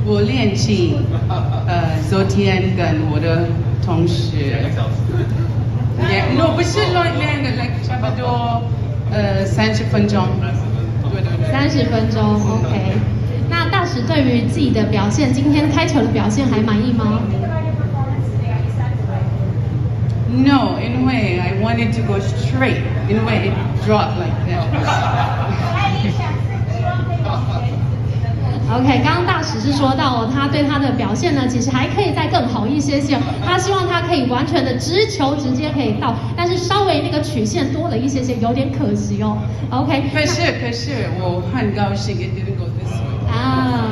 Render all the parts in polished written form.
我练习昨天跟我的同学，不是练个差不多30分钟，对。30分钟 ，OK。那大使对于自己的表现，今天开球的表现还满意吗？No, in a way I wanted to go straight. In a way it dropped like that. OK， 刚刚大使是说到他对他的表现呢，其实还可以再更好一些些。他希望他可以完全的直球直接可以到，但是稍微那个曲线多了一些些，有点可惜哦。OK， 可是我很高兴 it didn't go this way. 啊，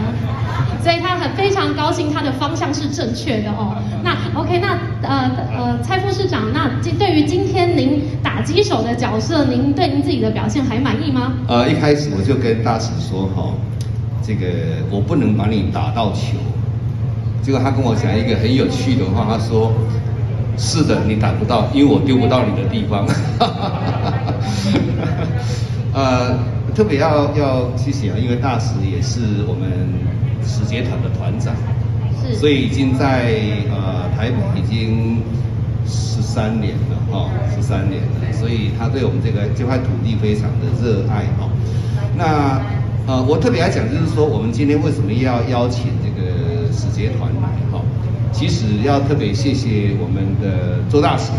所以他非常高兴，他的方向是正确的哦。那 OK， 那蔡副市长，那对于今天您打击手的角色，您对您自己的表现还满意吗？一开始我就跟大使说哈。这个我不能把你打到球，结果他跟我讲一个很有趣的话，他说：“是的，你打不到，因为我丢不到你的地方。”特别要谢谢啊，因为大使也是我们使节团的团长，是，所以已经在台北已经13年了哈，13年了，所以他对我们这块土地非常的热爱哈。那我特别来讲，就是说我们今天为什么要邀请这个使节团来哈？其实要特别谢谢我们的周大使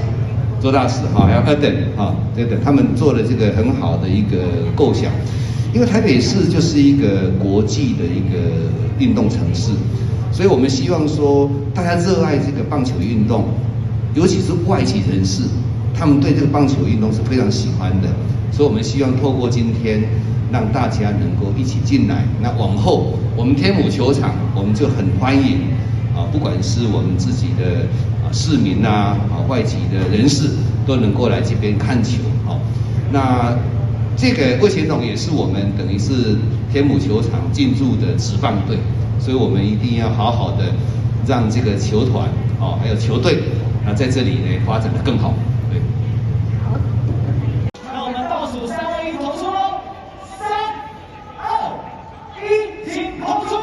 哈，还有Eden哈，对的，他们做了这个很好的一个构想。因为台北市就是一个国际的一个运动城市，所以我们希望说大家热爱这个棒球运动，尤其是外籍人士，他们对这个棒球运动是非常喜欢的，所以我们希望透过今天。让大家能够一起进来，那往后我们天母球场我们就很欢迎啊，不管是我们自己的市民外籍的人士都能够来这边看球啊。那这个魏前总也是我们等于是天母球场进驻的职棒队，所以我们一定要好好的让这个球团还有球队在这里呢发展得更好。对。好，那我们倒数3、2、1，投出喽！请投出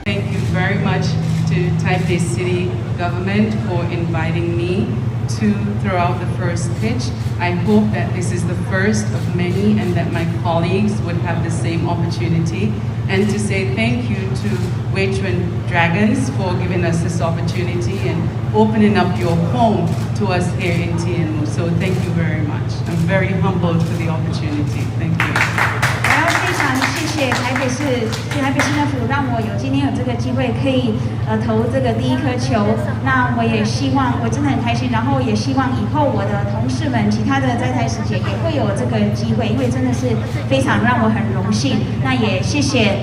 ！Thank you very much to Taipei City government for inviting me to throw out the first pitch. I hope that this is the first of many and that my colleagues would have the same opportunity. And to say thank you to Weichuan Dragons for giving us this opportunity and opening up your home to us here in Tianmu. So thank you very much. I'm very humbled for the opportunity. Thank you. 非常谢谢台北市政府让我今天有这个机会可以投这个第一颗球。那我也希望我真的很开心，然后也希望以后我的同事们其他的在台使节也会有这个机会，因为真的是非常让我很荣幸。那也谢谢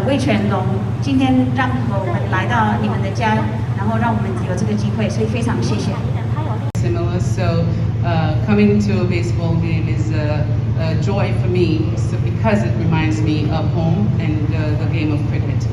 魏全龙今天让我们来到你们的家，然后让我们有这个机会，所以非常谢谢。Similar, so coming to a baseball game is a joy for me because it reminds me of home and the game of cricket.